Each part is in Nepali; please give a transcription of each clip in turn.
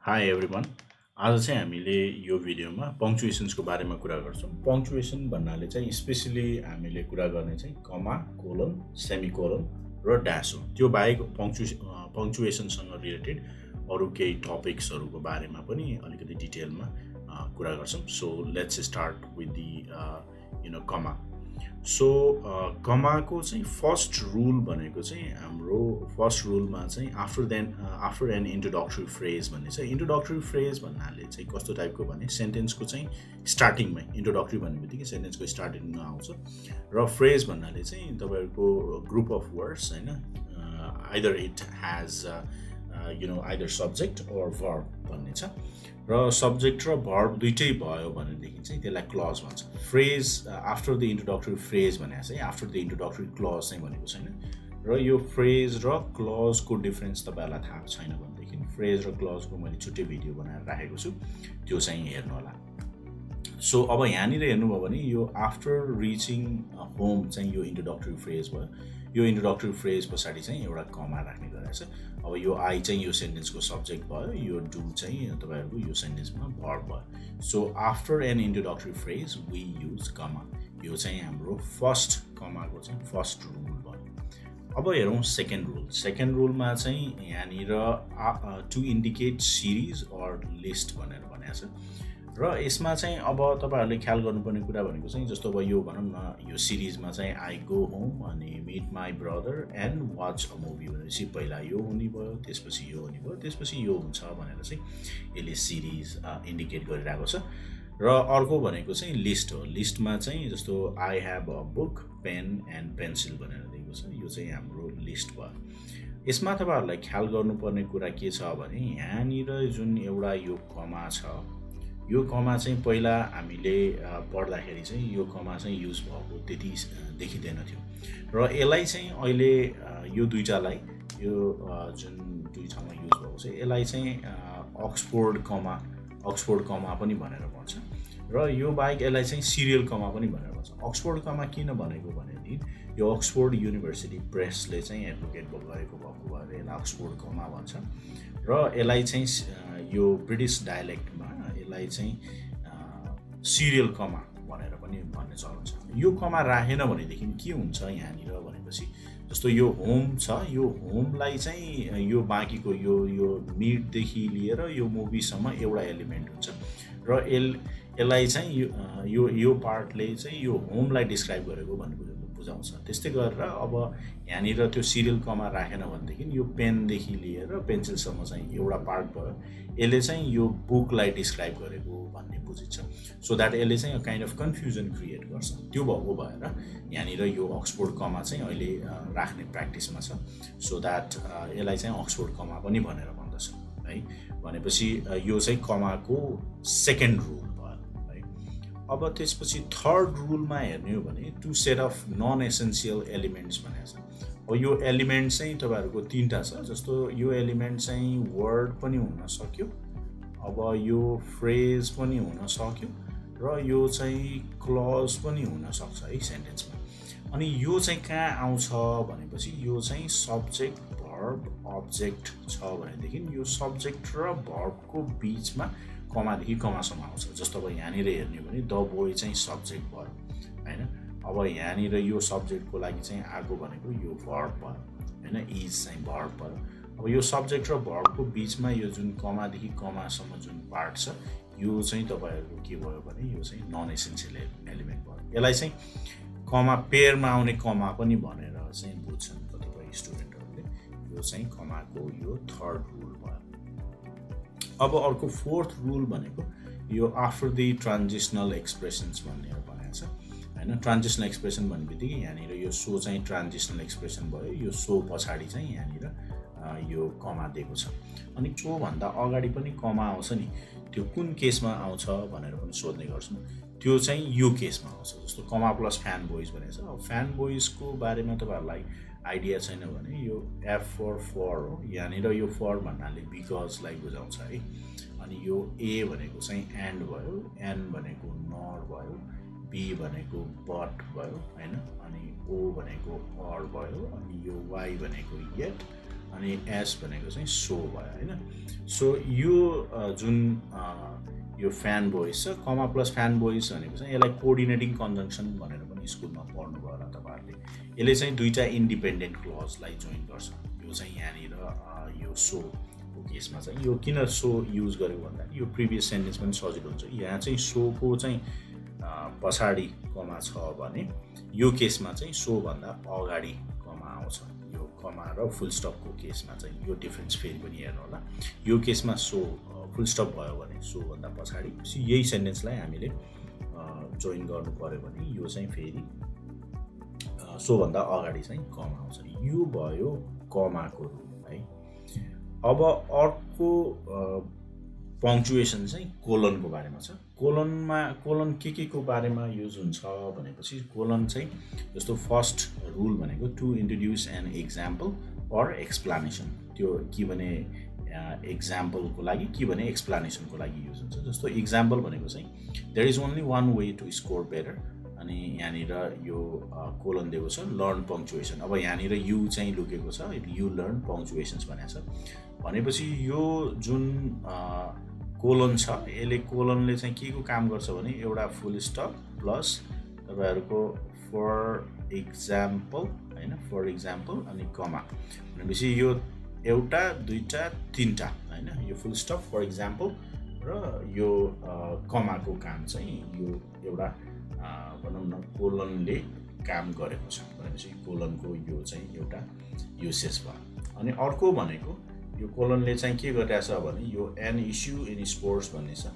हाई एभ्रिवान आज चाहिँ हामीले यो भिडियोमा पङ्क्चुएसन्सको बारेमा कुरा गर्छौँ। पङ्क्चुएसन भन्नाले चाहिँ स्पेसली हामीले कुरा गर्ने चाहिँ कमा, कोलन, सेमिकोलन र ड्यास हो। त्यो बाहेक पङ्क्चुएसनसँग रिलेटेड अरू केही टपिक्सहरूको बारेमा पनि अलिकति डिटेलमा कुरा गर्छौँ। So let's start with the comma. So कमाको चाहिँ फर्स्ट रुल भनेको चाहिँ हाम्रो फर्स्ट रुलमा चाहिँ आफ्टर एन इन्ट्रोडक्टरी फ्रेज भन्ने छ। इन्ट्रोडक्टरी फ्रेज भन्नाले चाहिँ कस्तो टाइपको भने सेन्टेन्सको चाहिँ स्टार्टिङमै इन्ट्रोडक्टरी भन्ने बित्तिकै सेन्टेन्सको स्टार्टिङमा आउँछ र फ्रेज भन्नाले चाहिँ तपाईँहरूको ग्रुप अफ वर्ड्स होइन, either it has either subject or verb भन्ने छ र सब्जेक्ट र भर्ब दुइटै भयो भनेदेखि चाहिँ त्यसलाई क्लज भन्छ। Phrase after the introductory phrase भनेको चाहिँ आफ्टर द इन्ट्रोडक्टरी क्लज चाहिँ भनेको छैन र यो फ्रेज र क्लजको डिफ्रेन्स तपाईँहरूलाई थाहा छैन भनेदेखि फ्रेज र क्लजको मैले छुट्टै भिडियो बनाएर राखेको छु, त्यो चाहिँ हेर्नु होला। सो अब यहाँनिर हेर्नुभयो भने यो आफ्टर रिचिङ होम चाहिँ यो इन्ट्रोडक्टरी फ्रेज भयो। यो इन्ट्रोडक्टरी फ्रेज पछाडि चाहिँ एउटा कमा राख्ने गरेछ। अब यो आई चाहिँ यो सेन्टेन्सको सब्जेक्ट भयो, यो डु चाहिँ तपाईँहरूको यो सेन्टेन्समा भर्ब भयो। So after an introductory phrase we use comma. यो चाहिँ हाम्रो फर्स्ट कमाको चाहिँ फर्स्ट रुल भयो। अब हेरौँ सेकेन्ड रुल। सेकेन्ड रुलमा चाहिँ यहाँनिर to indicate series or list भनेर भनेको छ र यसमा चाहिँ अब तपाईँहरूले ख्याल गर्नुपर्ने कुरा भनेको चाहिँ जस्तो अब यो भनौँ न, यो सिरिजमा चाहिँ आई गो होम अनि meet my brother and watch a movie भनेपछि पहिला यो हुने भयो, त्यसपछि यो हुने भयो, त्यसपछि यो हुन्छ भनेर चाहिँ यसले सिरिज इन्डिकेट गरिरहेको छ। र अर्को भनेको चाहिँ लिस्ट हो। लिस्टमा चाहिँ जस्तो I have a book pen and pencil भनेर दिएको छ, यो चाहिँ हाम्रो लिस्ट भयो। यसमा तपाईँहरूलाई ख्याल गर्नुपर्ने कुरा के छ भने यहाँनिर जुन एउटा यो कमा छ, यो कमा चाहिँ पहिला हामीले पढ्दाखेरि चाहिँ यो कमा चाहिँ युज भएको त्यति देखिँदैन थियो र यसलाई चाहिँ अहिले यो दुईटालाई यो जुन दुई ठाउँमा युज भएको छ यसलाई चाहिँ अक्सफोर्ड कमा पनि भनेर भन्छ र यो बाहेक यसलाई चाहिँ सिरियल कमा पनि भनेर भन्छ। अक्सफोर्ड कमा किन भनेको भनेदेखि यो अक्सफोर्ड युनिभर्सिटी प्रेसले चाहिँ एडभोकेट गरेको भएको भएर यसलाई अक्सफोर्ड कमा भन्छ र यसलाई चाहिँ यो ब्रिटिस डायलेक्टमा यसलाई चाहिँ सिरियल कमा भनेर पनि भन्ने चलन छ। यो कमा राखेन भनेदेखि के हुन्छ यहाँनिर भनेपछि जस्तो यो होम छ, यो होमलाई चाहिँ यो बाँकीको यो मिटदेखि लिएर यो मुभीसम्म एउटा एलिमेन्ट हुन्छ र यसलाई चाहिँ यो पार्टले चाहिँ यो होमलाई डिस्क्राइब गरेको भन्ने बुझाउँछ। त्यस्तै गरेर अब यहाँनिर त्यो सिरियल कमा राखेन भनेदेखि यो पेनदेखि लिएर पेन्सिलसम्म चाहिँ एउटा पार्ट भयो, यसले चाहिँ यो बुकलाई डिस्क्राइब गरेको भन्ने बुझिन्छ। सो द्याट यसले चाहिँ काइन्ड अफ कन्फ्युजन क्रिएट गर्छ। त्यो भएको भएर यहाँनिर यो अक्सफोर्ड कमा चाहिँ अहिले राख्ने प्र्याक्टिसमा छ। सो द्याट यसलाई चाहिँ अक्सफोर्ड कमा पनि भनेर भन्दछ है। भनेपछि यो चाहिँ कमाको सेकेन्ड रुल भयो है। अब त्यसपछि थर्ड रुलमा हेर्ने हो भने to set off non essential elements भनेको छ। अब यो एलिमेन्ट चाहिँ तपाईँहरूको तिनवटा छ। जस्तो यो एलिमेन्ट चाहिँ वर्ड पनि हुन सक्यो, अब यो फ्रेज पनि हुन सक्यो र यो चाहिँ क्लज पनि हुन सक्छ है सेन्टेन्समा। अनि यो चाहिँ कहाँ आउँछ भनेपछि यो चाहिँ सब्जेक्ट भर्ब अब्जेक्ट छ भनेदेखि यो सब्जेक्ट र भर्बको बिचमा कमादेखि कमासम्म आउँछ। जस्तो अब यहाँनिर हेर्ने हो भने द बोय चाहिँ सब्जेक्ट भयो होइन। अब यहाँनिर यो सब्जेक्टको लागि चाहिँ आएको भनेको यो भर्ब भयो होइन, इज चाहिँ भर्ब भयो। अब यो सब्जेक्ट र भर्बको बिचमा यो जुन कमादेखि कमासम्म जुन पार्ट छ यो चाहिँ तपाईँहरूको के भयो भने यो चाहिँ नन एसेन्सियल एलिमेन्ट भयो। यसलाई चाहिँ कमा पेयरमा आउने कमा पनि भनेर चाहिँ बुझ्छन् कतिपय स्टुडेन्टहरूले। यो चाहिँ कमाको यो थर्ड रुल भयो। अब अर्को फोर्थ रुल भनेको यो आफ्टर द ट्रान्जिसनल एक्सप्रेसन्स भन्ने भनेको छ होइन। ट्रान्जिसनल एक्सप्रेसन भन्ने बित्तिकै यहाँनिर यो सो चाहिँ ट्रान्जिसनल एक्सप्रेसन भयो। यो सो पछाडि चाहिँ यहाँनिर यो कमा दिएको छ। अनि सोभन्दा अगाडि पनि कमा आउँछ नि, त्यो कुन केसमा आउँछ भनेर पनि सोध्ने गर्छौँ। त्यो चाहिँ यो केसमा आउँछ। जस्तो कमा प्लस फ्यान बोइज भनेको छ। अब फ्यान बोइजको बारेमा तपाईँहरूलाई आइडिया छैन भने यो एफ फर हो। यहाँनिर यो फर भन्नाले बिकजलाई बुझाउँछ है। अनि यो ए भनेको चाहिँ एन्ड भयो, एन भनेको नर भयो, बी भनेको बट भयो होइन, अनि ओ भनेको अर भयो, अनि यो वाई भनेको येट, अनि एस भनेको चाहिँ सो भयो हैन। सो यो जुन यो फ्यान बोइज छ कमा प्लस फ्यान बोइज भनेको चाहिँ यसलाई कोअर्डिनेटिङ कन्जङ्सन भनेर पनि स्कुलमा पढ्नुभयो होला तपाईँहरूले। यसले चाहिँ दुईटा इन्डिपेन्डेन्ट क्लजलाई जोइन गर्छ। यो चाहिँ यहाँनिर यो सोको केसमा चाहिँ यो किन सो युज गरेको भन्दा यो प्रिभियस सेन्टेन्स पनि सजिलो हुन्छ। यहाँ चाहिँ सोको चाहिँ पछाडि कमा छ भने यो केसमा चाहिँ सोभन्दा अगाडि कमा आउँछ। यो कमा र फुल स्टपको केसमा चाहिँ यो डिफ्रेन्स फेरि पनि हेर्नु होला। यो केसमा सो फुल स्टप भयो भने सोभन्दा पछाडि यही सेन्टेन्सलाई हामीले जोइन गर्नु पर्यो भने यो चाहिँ फेरि सोभन्दा अगाडि चाहिँ कमा आउँछ। यो भयो कमाको रुल है। अब अर्को पङ्क्चुएसन चाहिँ कोलनको बारेमा छ। कोलन के को बारेमा युज हुन्छ भनेपछि कोलन चाहिँ जस्तो फर्स्ट रुल भनेको to introduce an example or explanation. त्यो के भने एक्जाम्पलको लागि के भने एक्सप्लानेसनको लागि युज हुन्छ। जस्तो एक्जाम्पल भनेको चाहिँ there is only one way to score better. अनि यहाँनिर यो कोलन दिएको छ लर्न पङ्क्चुएसन। अब यहाँनिर यु चाहिँ लुकेको छ यु लर्न पङ्क्चुएसन्स भनेको छ भनेपछि यो जुन कोलन छ यसले कोलनले चाहिँ के को काम गर्छ भने एउटा फुल स्टप प्लस तपाईँहरूको फर इक्जाम्पल हैन फर इक्जाम्पल अनि कमा भनेपछि यो एउटा दुईटा तीनटा हैन यो फुल स्टप फर इक्जाम्पल र यो कमाको काम चाहिँ यो एउटा भनौँ न कोलनले काम गरेको छ भनेपछि कोलनको यो चाहिँ एउटा युसेज भयो। अनि अर्को भनेको यो कोलनले चाहिँ के गरिरहेछ भने यो एन इस्यु इन स्पोर्ट्स भन्ने छ।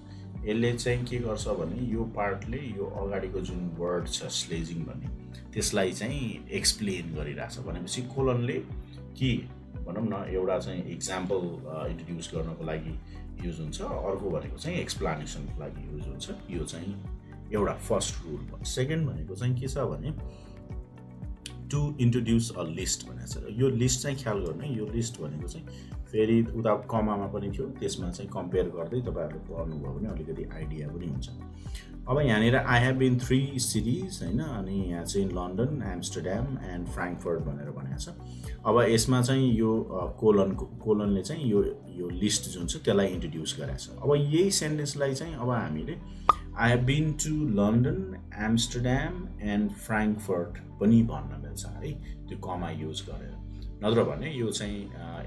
यसले चाहिँ के गर्छ भने यो पार्टले यो अगाडिको जुन वर्ड छ स्लेजिङ भन्ने त्यसलाई चाहिँ एक्सप्लेन गरिरहेछ भनेपछि कोलनले के भनौँ न एउटा चाहिँ इक्जाम्पल इन्ट्रोड्युस गर्नको लागि युज हुन्छ। अर्को भनेको चाहिँ एक्सप्लानेसनको लागि युज हुन्छ। यो चाहिँ एउटा फर्स्ट रुल भयो। सेकेन्ड भनेको चाहिँ के छ भने टु इन्ट्रोड्युस अ लिस्ट भनेको छ। यो लिस्ट चाहिँ ख्याल गर्नु है। यो लिस्ट भनेको चाहिँ फेरि उता कमामा पनि थियो त्यसमा चाहिँ कम्पेयर गर्दै तपाईँहरूले पढ्नुभयो भने अलिकति आइडिया पनि हुन्छ। अब यहाँनिर आई हेभ बिन 3 सिटिज हैन अनि यहाँ चाहिँ लन्डन एम्स्टरड्याम एन्ड फ्राङ्कफर्ट भनेर भनेको छ। अब यसमा चाहिँ यो कोलनले चाहिँ यो लिस्ट जुन छ त्यसलाई इन्ट्रोड्युस गराएको छ। अब यही सेन्टेन्सलाई चाहिँ अब हामीले I have been to London Amsterdam and Frankfurt पनि भन्न मिल्छ है त्यो कमा युज गरेर। नत्र भने यो चाहिँ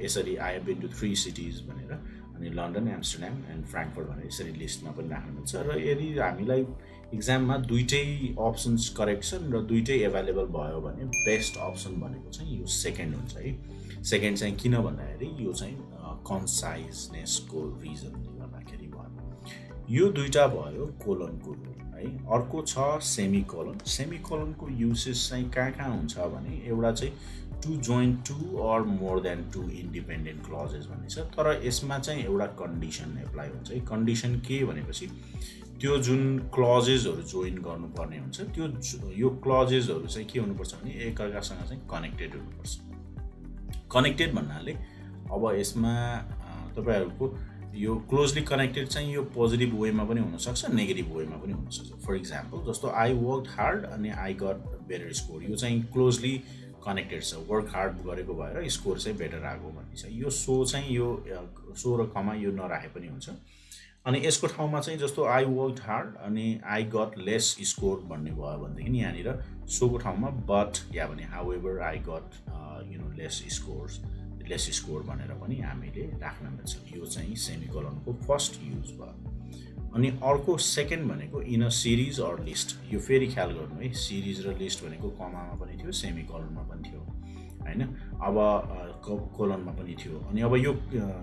यसरी I have been to 3 cities भनेर अनि लन्डन एम्स्टरड्याम एन्ड फ्राङ्कफर्ट भनेर यसरी लिस्टमा पनि राख्न मिल्छ। र यदि हामीलाई इक्जाममा दुईटै अप्सन्स करेक्ट छन् र दुईटै एभाइलेबल भयो भने बेस्ट अप्सन भनेको चाहिँ यो सेकेन्ड हुन्छ है। सेकेन्ड चाहिँ किन भन्दाखेरि यो चाहिँ कन्साइजनेसको रिजनले गर्दाखेरि भयो। यो दुईटा भयो कोलनको रुल है। अर्को छ सेमिकोलन। सेमिकोलनको युसेज चाहिँ कहाँ हुन्छ भने एउटा चाहिँ to join two or more than two independent clauses भन्ने छ। तर यसमा चाहिँ एउटा कन्डिसन एप्लाई हुन्छ है। कन्डिसन के भनेपछि त्यो जुन क्लजेसहरू जोइन गर्नुपर्ने हुन्छ त्यो यो क्लजेसहरू चाहिँ के हुनुपर्छ भने एकअर्कासँग चाहिँ कनेक्टेड हुनुपर्छ। कनेक्टेड भन्नाले अब यसमा तपाईँहरूको यो क्लोजली कनेक्टेड चाहिँ यो पोजिटिभ वेमा पनि हुनसक्छ नेगेटिभ वेमा पनि हुनसक्छ। फर इक्जाम्पल जस्तो आई वर्क हार्ड अनि आई गट बेटर स्कोर यो चाहिँ क्लोजली कनेक्टेड छ। वर्क हार्ड गरेको भएर स्कोर चाहिँ बेटर आएको भन्ने छ। यो सो चाहिँ यो सो र कमा यो नराखे पनि हुन्छ। अनि यसको ठाउँमा चाहिँ जस्तो आई वर्क हार्ड अनि आई गट लेस स्कोर भन्ने भयो भनेदेखि यहाँनिर सोको ठाउँमा बट या भने however I got less score भनेर पनि हामीले राख्न मिल्छ। यो चाहिँ सेमिकोलनको फर्स्ट युज भयो। अनि अर्को सेकेन्ड भनेको in a series or list. यो फेरि ख्याल गर्नु है सिरिज र लिस्ट भनेको कमामा पनि थियो सेमिकोलनमा पनि थियो हैन अब कोलनमा पनि थियो। अनि अब यो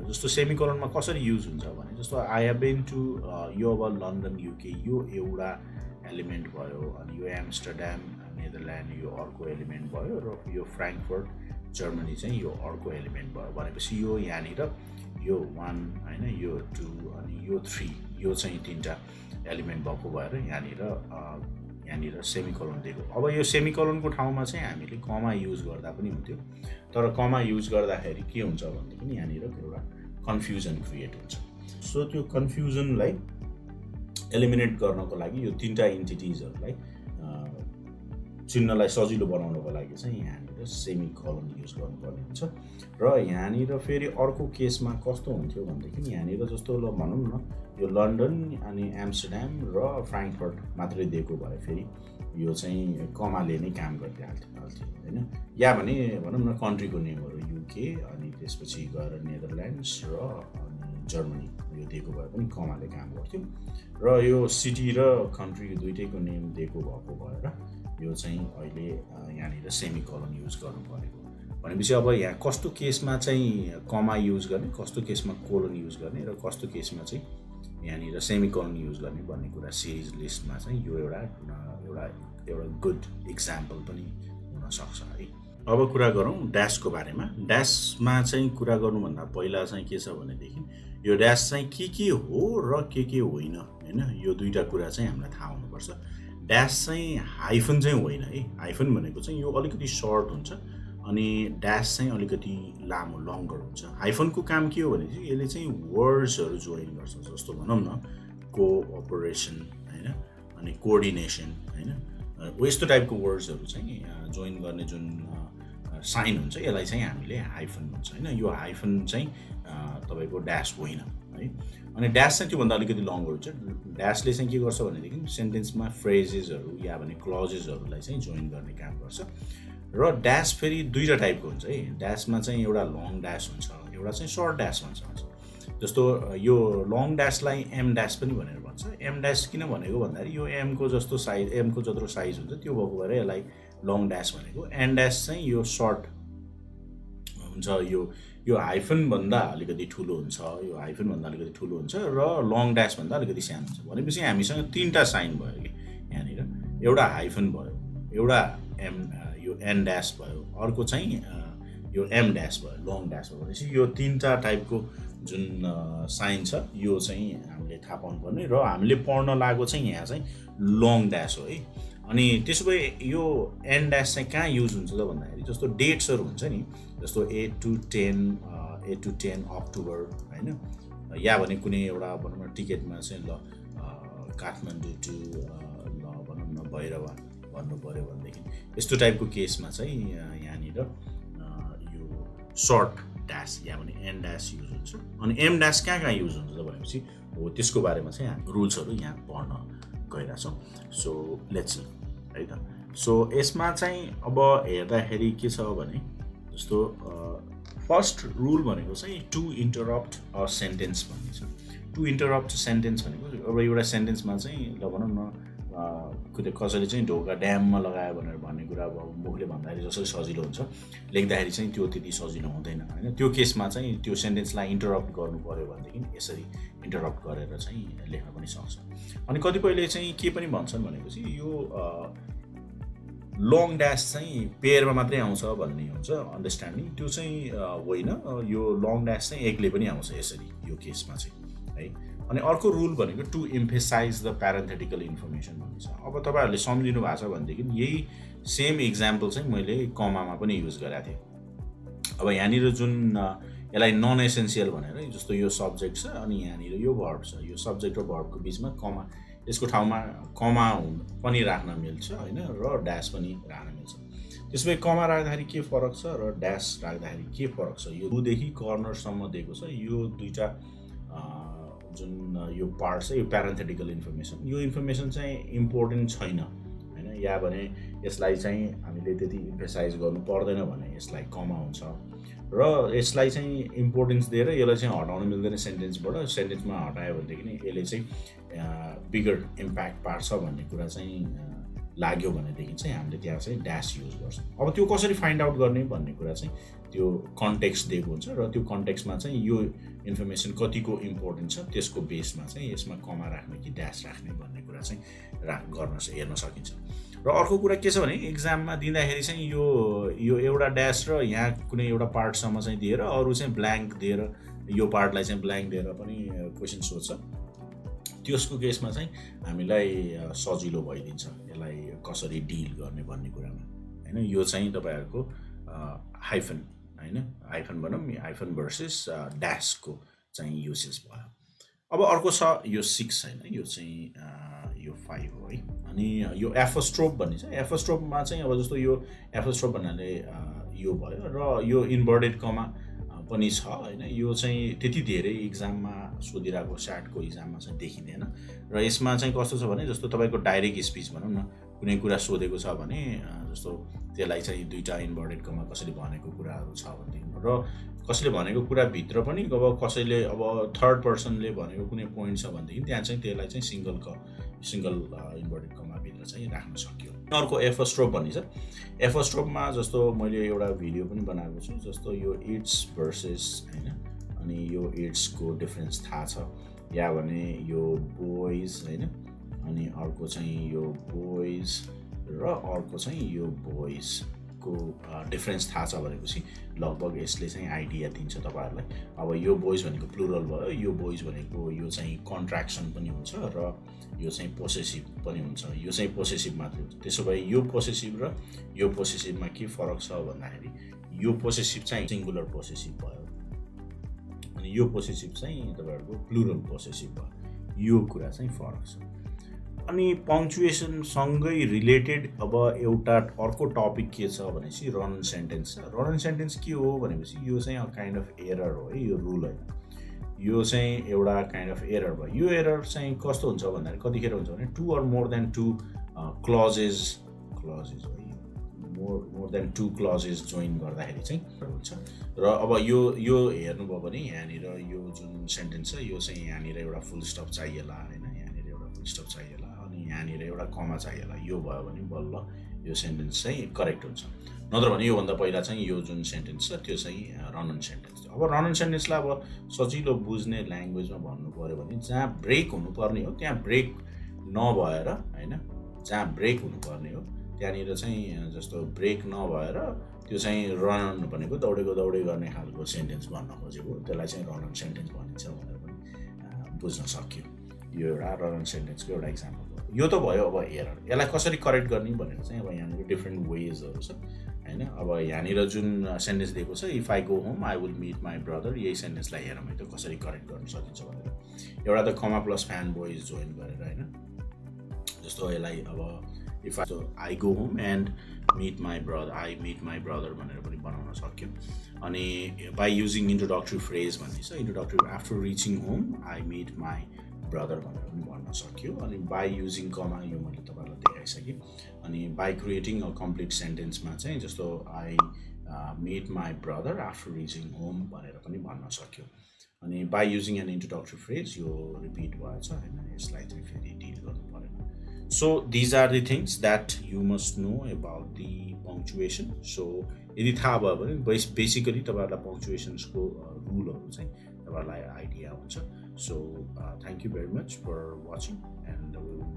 जस्तो सेमिकोलनमा कसरी युज हुन्छ भने जस्तो आई हेभ बिन टु यो अब लन्डन युके यो एउटा एलिमेन्ट भयो। अनि यो एम्स्टरड्याम नेदरल्यान्ड यो अर्को एलिमेन्ट भयो र यो फ्राङ्कफर्ट जर्मनी चाहिँ यो अर्को एलिमेन्ट भयो भनेपछि यो यहाँनिर यो 1 हैन यो 2 अनि यो 3 यो चाहिँ तीनटा एलिमेन्ट भएको भएर यहाँनिर सेमिकोलन दिएको। अब यो सेमिकोलनको ठाउँमा चाहिँ हामीले कमा युज गर्दा पनि हुन्थ्यो। तर कमा युज गर्दाखेरि के हुन्छ भनेदेखि यहाँनिर एउटा कन्फ्युजन क्रिएट हुन्छ। सो त्यो कन्फ्युजनलाई एलिमिनेट गर्नको लागि यो तीनटा इन्टिटिजहरूलाई चिन्हलाई सजिलो बनाउनको लागि चाहिँ यहाँनिर सेमिकोलन युज गर्नुपर्ने हुन्छ। र यहाँनिर फेरि अर्को केसमा कस्तो हुन्थ्यो भनेदेखि यहाँनिर जस्तो ल भनौँ न यो लन्डन अनि एम्स्टर्ड्याम र फ्राङ्कफर्ट मात्रै दिएको भए फेरि यो चाहिँ कमाले नै काम गरिहाल्थ्यो होइन। या भने भनौँ न कन्ट्रीको नेमहरू युके अनि त्यसपछि गएर नेदरल्यान्ड्स र अनि जर्मनी यो दिएको भए पनि कमाले काम गर्थ्यो। र यो सिटी र कन्ट्री दुइटैको नेम दिएको भएको भएर यो चाहिँ अहिले यहाँनिर सेमिकोलन युज गर्नु परेको भनेपछि अब यहाँ कस्तो केसमा चाहिँ कमा युज गर्ने, कस्तो केसमा कोलन युज गर्ने र कस्तो केसमा चाहिँ यहाँनिर सेमिकोलन युज गर्ने भन्ने कुरा सिरिज लिस्टमा चाहिँ यो एउटा गुड इक्जाम्पल पनि हुनसक्छ है। अब कुरा गरौँ ड्यासको बारेमा। ड्यासमा चाहिँ कुरा गर्नुभन्दा पहिला चाहिँ के छ भनेदेखि यो ड्यास चाहिँ के हो र के होइन होइन, यो दुईवटा कुरा चाहिँ हामीलाई थाहा हुनुपर्छ। ड्यास चाहिँ हाइफन चाहिँ होइन है। हाइफन भनेको चाहिँ यो अलिकति सर्ट हुन्छ अनि ड्यास चाहिँ अलिकति लामो लङ्गर हुन्छ। हाइफनको काम के हो भने चाहिँ यसले चाहिँ वर्ड्सहरू जोइन गर्छ, जस्तो भनौँ न कोअपरेसन होइन अनि कोअर्डिनेसन होइन, यस्तो टाइपको वर्ड्सहरू चाहिँ जोइन गर्ने जुन साइन हुन्छ यसलाई चाहिँ हामीले हाइफन भन्छ होइन। यो हाइफन चाहिँ तपाईँको ड्यास होइन है। अनि ड्यास चाहिँ त्योभन्दा अलिकति लङ्गर हुन्छ। ड्यासले चाहिँ के गर्छ भनेदेखि सेन्टेन्समा फ्रेजेसहरू या भने क्लजेसहरूलाई चाहिँ जोइन गर्ने काम गर्छ। र ड्यास फेरि दुईवटा टाइपको हुन्छ है। ड्यासमा चाहिँ एउटा लङ ड्यास हुन्छ, एउटा चाहिँ सर्ट ड्यास भन्छ। जस्तो यो लङ ड्यासलाई एम ड्यास पनि भनेर भन्छ। एम ड्यास किन भनेको भन्दाखेरि यो एमको जस्तो साइज, एमको जत्रो साइज हुन्छ त्यो भएको भएर यसलाई लङ ड्यास भनेको। एन ड्यास चाहिँ यो सर्ट हुन्छ, यो हाइफनभन्दा अलिकति ठुलो हुन्छ, यो हाइफनभन्दा अलिकति ठुलो हुन्छ र लङ ड्यासभन्दा अलिकति सानो हुन्छ। भनेपछि हामीसँग तिनवटा साइन भयो कि यहाँनिर, एउटा हाइफन भयो, एउटा यो एन ड्यास भयो, अर्को चाहिँ यो एम ड्यास भयो, लङ ड्यास भयो। भनेपछि यो तिनवटा टाइपको जुन साइन छ यो चाहिँ हामीले थाहा पाउनुपर्ने र हामीले पढ्न लागेको चाहिँ यहाँ चाहिँ लङ ड्यास हो है। अनि त्यसो भए यो एन ड्यास चाहिँ कहाँ युज हुन्छ त भन्दाखेरि जस्तो डेट्सहरू हुन्छ नि, जस्तो 8 to 10 अक्टोबर होइन, या भने कुनै एउटा भनौँ न टिकटमा चाहिँ ल काठमाडौँ टु ल भनौँ न भैरवा भन्नु पऱ्यो भनेदेखि यस्तो टाइपको केसमा चाहिँ यहाँनिर यो सर्ट ड्यास या भने एन ड्यास युज हुन्छ। अनि एम ड्यास कहाँ युज हुन्छ त भनेपछि हो त्यसको बारेमा चाहिँ हामी रुल्सहरू यहाँ पढ्न गइरहेछौँ। सो लेट्स सी है त। सो यसमा चाहिँ अब हेर्दाखेरि के छ भने जस्तो फर्स्ट रुल भनेको चाहिँ टु इन्टरप्ट अ सेन्टेन्स भन्ने छ। टु इन्टरप्ट सेन्टेन्स भनेको अब एउटा सेन्टेन्समा चाहिँ ल भनौँ न कसैले चाहिँ ढोका ड्याममा लगायो भनेर भन्ने कुरा अब मुखले भन्दाखेरि जसरी सजिलो हुन्छ, लेख्दाखेरि चाहिँ त्यो त्यति सजिलो हुँदैन होइन। त्यो केसमा चाहिँ त्यो सेन्टेन्सलाई इन्टरप्ट गर्नु पऱ्यो भनेदेखि यसरी इन्टरप्ट गरेर चाहिँ लेख्न पनि सक्छ। अनि कतिपयले चाहिँ के पनि भन्छन् भनेपछि यो लङ ड्यास चाहिँ पेयरमा मात्रै आउँछ भन्ने हुन्छ अन्डरस्ट्यान्डिङ, त्यो चाहिँ होइन। यो लङ ड्यास चाहिँ एक्लै पनि आउँछ यसरी यो केसमा चाहिँ है। अनि अर्को रुल भनेको टु एम्फेसाइज द प्यारेन्थेटिकल इन्फर्मेसन भन्ने छ। अब तपाईँहरूले सम्झिनु भएको छ भनेदेखि यही सेम इक्जाम्पल चाहिँ मैले कमामा पनि युज गरेको थिएँ। अब यहाँनिर जुन यसलाई नन एसेन्सियल भनेर जस्तो यो सब्जेक्ट छ अनि यहाँनिर यो भर्ब छ, यो सब्जेक्ट र भर्बको बिचमा कमा, यसको ठाउँमा कमा पनि राख्न मिल्छ होइन र ड्यास पनि राख्न मिल्छ। त्यसपछि कमा राख्दाखेरि के फरक छ र ड्यास राख्दाखेरि के फरक छ, यो दुदेखि कर्नरसम्म दिएको छ। यो दुईवटा जुन यो पार्ट छ यो प्यारेन्थेटिकल इन्फर्मेसन, यो इन्फर्मेसन चाहिँ इम्पोर्टेन्ट छैन होइन, या भने यसलाई चाहिँ हामीले त्यति इम्फेसाइज गर्नु पर्दैन भने यसलाई कमा हुन्छ र यसलाई चाहिँ इम्पोर्टेन्स दिएर यसलाई चाहिँ हटाउन मिल्दैन सेन्टेन्सबाट। सेन्टेन्समा हटायो भनेदेखि नै यसले चाहिँ बिगर इम्प्याक्ट पार्छ भन्ने कुरा चाहिँ लाग्यो भनेदेखि चाहिँ हामीले त्यहाँ चाहिँ ड्यास युज गर्छौँ। अब त्यो कसरी फाइन्ड आउट गर्ने भन्ने कुरा चाहिँ त्यो कन्टेक्स्ट दिएको हुन्छ र त्यो कन्टेक्स्टमा चाहिँ यो इन्फर्मेसन कतिको इम्पोर्टेन्ट छ त्यसको बेसमा चाहिँ यसमा कमा राख्ने कि ड्यास राख्ने भन्ने कुरा चाहिँ हेर्न सकिन्छ। र अर्को कुरा के छ भने इक्जाममा दिँदाखेरि चाहिँ यो एउटा ड्यास र यहाँ कुनै एउटा पार्टसम्म चाहिँ दिएर अरू चाहिँ ब्ल्याङ्क दिएर यो पार्टलाई चाहिँ ब्ल्याङ्क दिएर पनि क्वेसन सोध्छ। त्यसको केसमा चाहिँ हामीलाई सजिलो भइदिन्छ यसलाई कसरी डिल गर्ने भन्ने कुरामा होइन। यो चाहिँ तपाईँहरूको हाइफन होइन, हाइफन भनौँ हाइफन भर्सेस ड्यासको चाहिँ युसेस भयो। अब अर्को छ यो 6 होइन, यो चाहिँ यो 5 हो है। अनि यो एपोस्ट्रोफ भन्ने छ, एपोस्ट्रोफमा चाहिँ अब जस्तो यो एपोस्ट्रोफ भन्नाले यो भयो र यो इन्भर्टेड कमा पनि छ हैन। यो चाहिँ त्यति धेरै इक्जाममा सोधिरहेको स्याटको इक्जाममा चाहिँ देखिँदैन र यसमा चाहिँ कस्तो छ भने जस्तो तपाईँको डाइरेक्ट स्पिच भनौँ न, कुनै कुरा सोधेको छ भने जस्तो त्यसलाई चाहिँ दुईटा इन्भर्टेड कमा कसैले भनेको कुराहरू छ भनेदेखि र कसैले भनेको कुराभित्र पनि अब कसैले अब थर्ड पर्सनले भनेको कुनै पोइन्ट छ भनेदेखि त्यहाँ चाहिँ त्यसलाई चाहिँ सिङ्गल इन्भर्टेड कमाभित्र चाहिँ राख्न सक्यो। अर्को एपोस्ट्रोफ भन्ने छ। एपोस्ट्रोफमा जस्तो मैले एउटा भिडियो पनि बनाएको छु, जस्तो यो इट्स भर्सेस हैन, अनि यो इट्सको डिफरेन्स थाहा छ या भने यो बोइज हैन, अनि अर्को चाहिँ यो बोइज र अर्को चाहिँ यो बोइजको डिफरेन्स थाहा छ भनेपछि लगभग यसले चाहिँ आइडिया दिन्छ तपाईँहरूलाई। अब यो बोइज भनेको प्लुरल भयो, यो बोइज भनेको यो चाहिँ कन्ट्र्याक्सन पनि हुन्छ र यो चाहिँ पोसेसिभ पनि हुन्छ, यो चाहिँ पोसेसिभ मात्रै हुन्छ। त्यसो भए यो पोसेसिभ र यो पोसेसिभमा के फरक छ भन्दाखेरि यो पोसेसिभ चाहिँ सिङ्गुलर पोसेसिभ भयो अनि यो पोसेसिभ चाहिँ तपाईँहरूको प्लुरल पोसेसिभ भयो। यो कुरा चाहिँ फरक छ। अनि पङ्क्चुएसनसँगै रिलेटेड अब एउटा अर्को टपिक के छ भनेपछि रन सेन्टेन्स छ। रन सेन्टेन्स के हो भनेपछि यो चाहिँ काइन्ड अफ एरर हो है, यो रुल होइन, यो चाहिँ एउटा काइन्ड अफ एरर भयो। यो एरर चाहिँ कस्तो हुन्छ भन्दाखेरि कतिखेर हुन्छ भने two or more than two clauses हो, more than two clauses join गर्दाखेरि चाहिँ हुन्छ। र अब यो हेर्नुभयो भने यहाँनिर यो जुन सेन्टेन्स छ यो चाहिँ यहाँनिर एउटा फुल स्टप चाहिएला होइन, यहाँनिर एउटा फुल स्टप चाहिएला अनि यहाँनिर एउटा कमा चाहिएला, यो भयो भने बल्ल यो सेन्टेन्स चाहिँ करेक्ट हुन्छ। नत्र भने योभन्दा पहिला चाहिँ यो जुन सेन्टेन्स छ त्यो चाहिँ रन अन सेन्टेन्स हो। अब रन अन सेन्टेन्सलाई अब सजिलो बुझ्ने ल्याङ्ग्वेजमा भन्नु पऱ्यो भने जहाँ ब्रेक हुनुपर्ने हो त्यहाँ ब्रेक नभएर होइन, जहाँ ब्रेक हुनुपर्ने हो त्यहाँनिर चाहिँ जस्तो ब्रेक नभएर त्यो चाहिँ रन अन भनेको दौडे गर्ने खालको सेन्टेन्स भन्न खोजेको, त्यसलाई चाहिँ रन अन सेन्टेन्स भनिन्छ भनेर पनि बुझ्न सक्यो। यो एउटा रन अन सेन्टेन्सको एउटा इक्जाम्पल हो। यो त भयो अब एरर। यसलाई कसरी करेक्ट गर्ने भनेर चाहिँ अब यहाँनिर डिफ्रेन्ट वेजहरू छ होइन। अब यहाँनिर जुन सेन्टेन्स दिएको छ if I go home I will meet my brother, यही सेन्टेन्सलाई हेरौँ है त कसरी करेक्ट गर्न सकिन्छ भनेर। एउटा त comma plus fan boys join गरेर होइन, जस्तो यसलाई अब if I go home and meet my brother भनेर पनि बनाउन सक्यो। अनि बाई युजिङ इन्ट्रोडक्टरी फ्रेज भन्ने छ, introductory after reaching home I meet my brother भनेर पनि भन्न सक्यो। अनि बाई युजिङ कमा यो मैले तपाईँलाई देखाइसकेँ। अनि बाई क्रिएटिङ अ कम्प्लिट सेन्टेन्समा चाहिँ जस्तो I meet my brother after reaching home भनेर पनि भन्न सक्यो। अनि by using an introductory phrase यो रिपिट भएछ होइन, यसलाई चाहिँ फेरि डिल गर्नु परेन। So these are the things that you must know about the punctuation. So यदि थाहा भयो भने बेसिकली तपाईँहरूलाई पङ्क्चुएसन्सको रुलहरू चाहिँ तपाईँहरूलाई आइडिया हुन्छ। So thank you very much for watching and we will